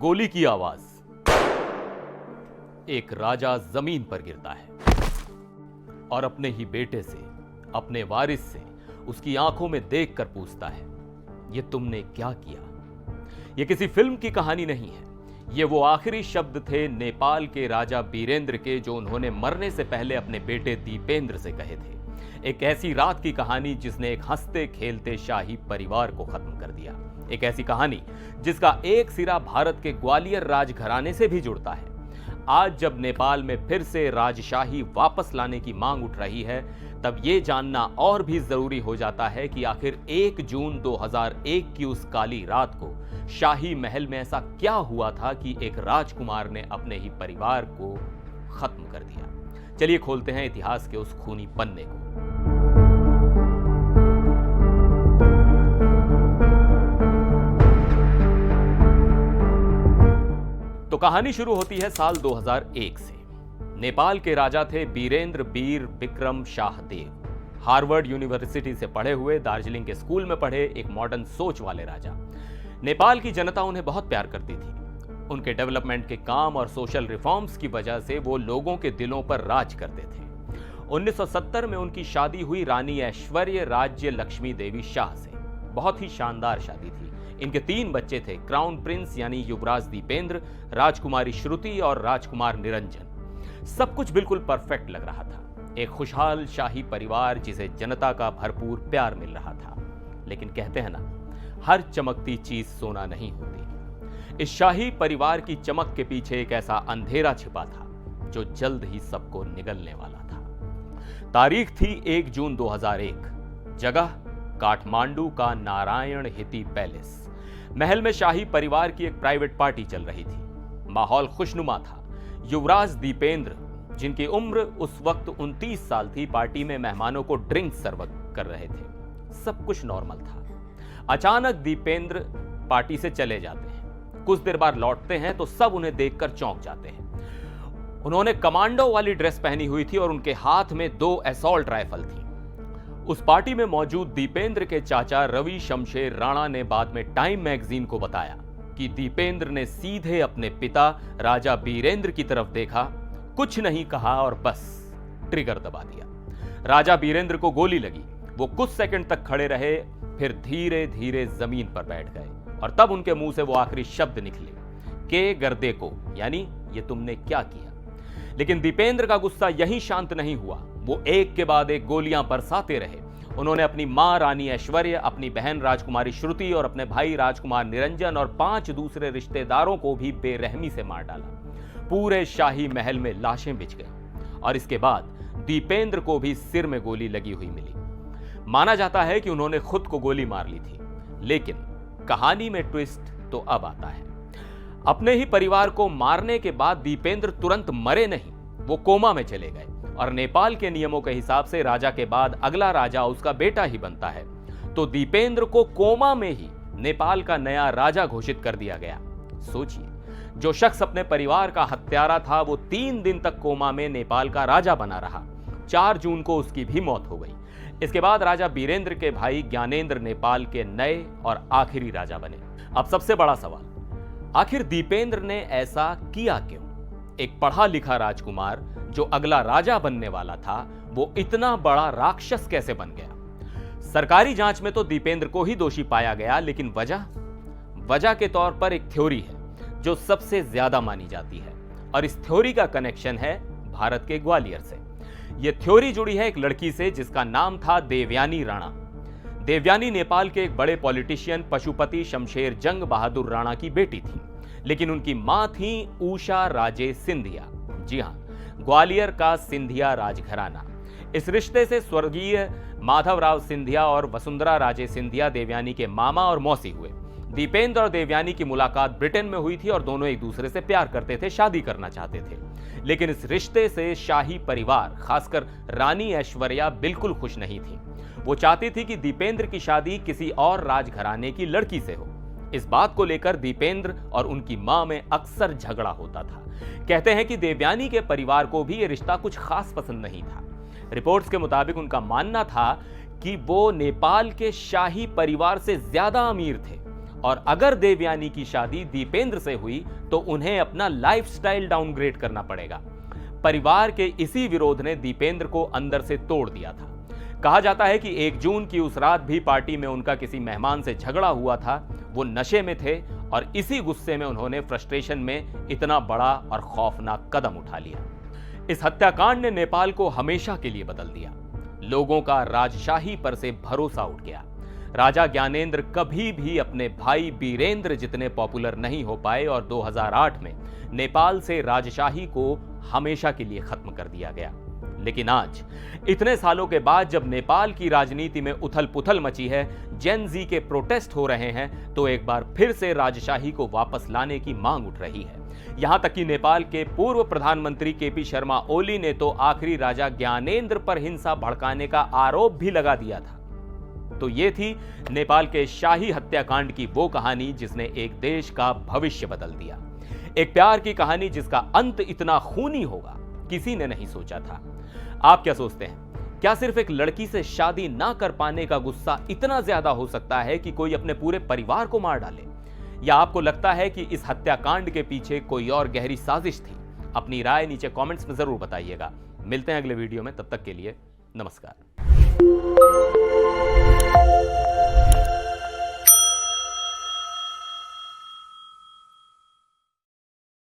गोली की आवाज। एक राजा जमीन पर गिरता है और अपने ही बेटे से, अपने वारिस से उसकी आंखों में देखकर पूछता है, ये तुमने क्या किया? ये किसी फिल्म की कहानी नहीं है, ये वो आखिरी शब्द थे नेपाल के राजा बीरेंद्र के, जो उन्होंने मरने से पहले अपने बेटे दीपेंद्र से कहे थे। एक ऐसी रात की कहानी जिसने एक हंसते खेलते शाही परिवार को खत्म कर दिया। एक ऐसी कहानी जिसका एक सिरा भारत के ग्वालियर राजघराने से भी जुड़ता है। आज जब नेपाल में फिर से राजशाही वापस लाने की मांग उठ रही है, तब ये जानना और भी जरूरी हो जाता है कि आखिर 1 जून 2001 की उस काली रात को शाही महल में ऐसा क्या हुआ था कि एक राजकुमार ने अपने ही परिवार को खत्म कर दिया। चलिए खोलते हैं इतिहास के उस खूनी पन्ने को। तो कहानी शुरू होती है साल 2001 से। नेपाल के राजा थे बीरेंद्र वीर विक्रम शाहदेव। हार्वर्ड यूनिवर्सिटी से पढ़े हुए, दार्जिलिंग के स्कूल में पढ़े, एक मॉडर्न सोच वाले राजा। नेपाल की जनता उन्हें बहुत प्यार करती थी। उनके डेवलपमेंट के काम और सोशल रिफॉर्म्स की वजह से वो लोगों के दिलों पर राज करते थे। 1970 में उनकी शादी हुई रानी ऐश्वर्य राज्य लक्ष्मी देवी शाह से। बहुत ही शानदार शादी थी। इनके 3 बच्चे थे, क्राउन प्रिंस यानी युवराज दीपेंद्र, राजकुमारी श्रुति और राजकुमार निरंजन। सब कुछ बिल्कुल परफेक्ट लग रहा था। एक खुशहाल शाही परिवार जिसे जनता का भरपूर प्यार मिल रहा था। लेकिन कहते हैं ना, हर चमकती चीज सोना नहीं होती। इस शाही परिवार की चमक के पीछे एक ऐसा अंधेरा छिपा था जो जल्द ही सबको निगलने वाला था। तारीख थी 1 जून 2001। जगह काठमांडू का नारायण हिती पैलेस। महल में शाही परिवार की एक प्राइवेट पार्टी चल रही थी। माहौल खुशनुमा था। युवराज दीपेंद्र, जिनकी उम्र उस वक्त 29 साल थी, पार्टी में मेहमानों को ड्रिंक सर्व कर रहे थे। सब कुछ नॉर्मल था। अचानक दीपेंद्र पार्टी से चले जाते हैं। कुछ देर बाद लौटते हैं तो सब उन्हें देखकर चौंक जाते हैं। उन्होंने कमांडो वाली ड्रेस पहनी हुई थी और उनके हाथ में 2 असॉल्ट राइफल थी। उस पार्टी में मौजूद दीपेंद्र के चाचा रवि शमशेर राणा ने बाद में टाइम मैगजीन को बताया कि दीपेंद्र ने सीधे अपने पिता राजा बीरेंद्र की तरफ देखा, कुछ नहीं कहा और बस ट्रिगर दबा दिया। राजा बीरेंद्र को गोली लगी। वो कुछ सेकंड तक खड़े रहे, फिर धीरे धीरे जमीन पर बैठ गए और तब उनके मुंह से वो आखिरी शब्द निकले, के गर्दे को, यानी ये तुमने क्या किया। लेकिन दीपेंद्र का गुस्सा यहीं शांत नहीं हुआ। वो एक के बाद एक गोलियां बरसाते रहे। उन्होंने अपनी मां रानी ऐश्वर्य, अपनी बहन राजकुमारी श्रुति और अपने भाई राजकुमार निरंजन और 5 दूसरे रिश्तेदारों को भी बेरहमी से मार डाला। पूरे शाही महल में लाशें बिछ गई और इसके बाद दीपेंद्र को भी सिर में गोली लगी हुई मिली। माना जाता है कि उन्होंने खुद को गोली मार ली थी। लेकिन कहानी में ट्विस्ट तो अब आता है। अपने ही परिवार को मारने के बाद दीपेंद्र तुरंत मरे नहीं, वो कोमा में चले गए और नेपाल के नियमों के हिसाब से राजा के बाद अगला राजा उसका बेटा ही बनता है। तो दीपेंद्र को कोमा में ही नेपाल का नया राजा घोषित कर दिया गया। सोचिए, जो शख्स अपने परिवार का हत्यारा था, वो 3 दिन तक कोमा में नेपाल का राजा बना रहा। 4 जून को उसकी भी मौत हो गई। इसके बाद राजा बीरेंद्र के भाई ज्ञानेंद्र नेपाल के नए और आखिरी राजा बने। अब सबसे बड़ा सवाल, आखिर दीपेंद्र ने ऐसा किया क्यों? एक पढ़ा लिखा राजकुमार जो अगला राजा बनने वाला था, वो इतना बड़ा राक्षस कैसे बन गया? सरकारी जांच में तो दीपेंद्र को ही दोषी पाया गया, लेकिन वजह के तौर पर एक थ्योरी है जो सबसे ज्यादा मानी जाती है और इस थ्योरी का कनेक्शन है भारत के ग्वालियर से। यह थ्योरी जुड़ी है एक लड़की से जिसका नाम था देवयानी राणा। देवयानी नेपाल के एक बड़े पॉलिटिशियन पशुपति शमशेर जंग बहादुर राणा की बेटी थी, लेकिन उनकी मां थी उषा राजे सिंधिया। जी हां, ग्वालियर का सिंधिया राजघराना। इस रिश्ते से स्वर्गीय माधवराव सिंधिया और वसुंधरा राजे सिंधिया देवयानी के मामा और मौसी हुए। दीपेंद्र और देवयानी की मुलाकात ब्रिटेन में हुई थी और दोनों एक दूसरे से प्यार करते थे, शादी करना चाहते थे। लेकिन इस रिश्ते से शाही परिवार, खासकर रानी ऐश्वर्या, बिल्कुल खुश नहीं थी। वो चाहती थी कि दीपेंद्र की शादी किसी और राजघराने की लड़की से हो। इस बात को लेकर दीपेंद्र और उनकी मां में अक्सर झगड़ा होता था। कहते हैं कि देवयानी के परिवार को भी यह रिश्ता कुछ खास पसंद नहीं था। रिपोर्ट्स के मुताबिक उनका मानना था कि वो नेपाल के शाही परिवार से ज्यादा अमीर थे और अगर देवयानी की शादी दीपेंद्र से हुई तो उन्हें अपना लाइफस्टाइल डाउनग्रेड करना पड़ेगा। परिवार के इसी विरोध ने दीपेंद्र को अंदर से तोड़ दिया था। कहा जाता है कि 1 जून की उस रात भी पार्टी में उनका किसी मेहमान से झगड़ा हुआ था। वो नशे में थे और इसी गुस्से में उन्होंने फ्रस्ट्रेशन में इतना बड़ा और खौफनाक कदम उठा लिया। इस हत्याकांड ने नेपाल को हमेशा के लिए बदल दिया। लोगों का राजशाही पर से भरोसा उठ गया। राजा ज्ञानेंद्र कभी भी अपने भाई बीरेंद्र जितने पॉपुलर नहीं हो पाए और 2008 में नेपाल से राजशाही को हमेशा के लिए खत्म कर दिया गया। लेकिन आज इतने सालों के बाद जब नेपाल की राजनीति में उथल पुथल मची है, जेन जी के प्रोटेस्ट हो रहे हैं, तो एक बार फिर से राजशाही को वापस लाने की मांग उठ रही है। यहां तक कि नेपाल के पूर्व प्रधानमंत्री केपी शर्मा ओली ने तो आखिरी राजा ज्ञानेंद्र पर हिंसा भड़काने का आरोप भी लगा दिया था। तो ये थी नेपाल के शाही हत्याकांड की वो कहानी जिसने एक देश का भविष्य बदल दिया। एक प्यार की कहानी जिसका अंत इतना खूनी होगा किसी ने नहीं सोचा था। आप क्या सोचते हैं? क्या सिर्फ एक लड़की से शादी ना कर पाने का गुस्सा इतना ज्यादा हो सकता है कि कोई अपने पूरे परिवार को मार डाले? या आपको लगता है कि इस हत्याकांड के पीछे कोई और गहरी साजिश थी? अपनी राय नीचे कमेंट्स में जरूर बताइएगा। मिलते हैं अगले वीडियो में, तब तक के लिए नमस्कार।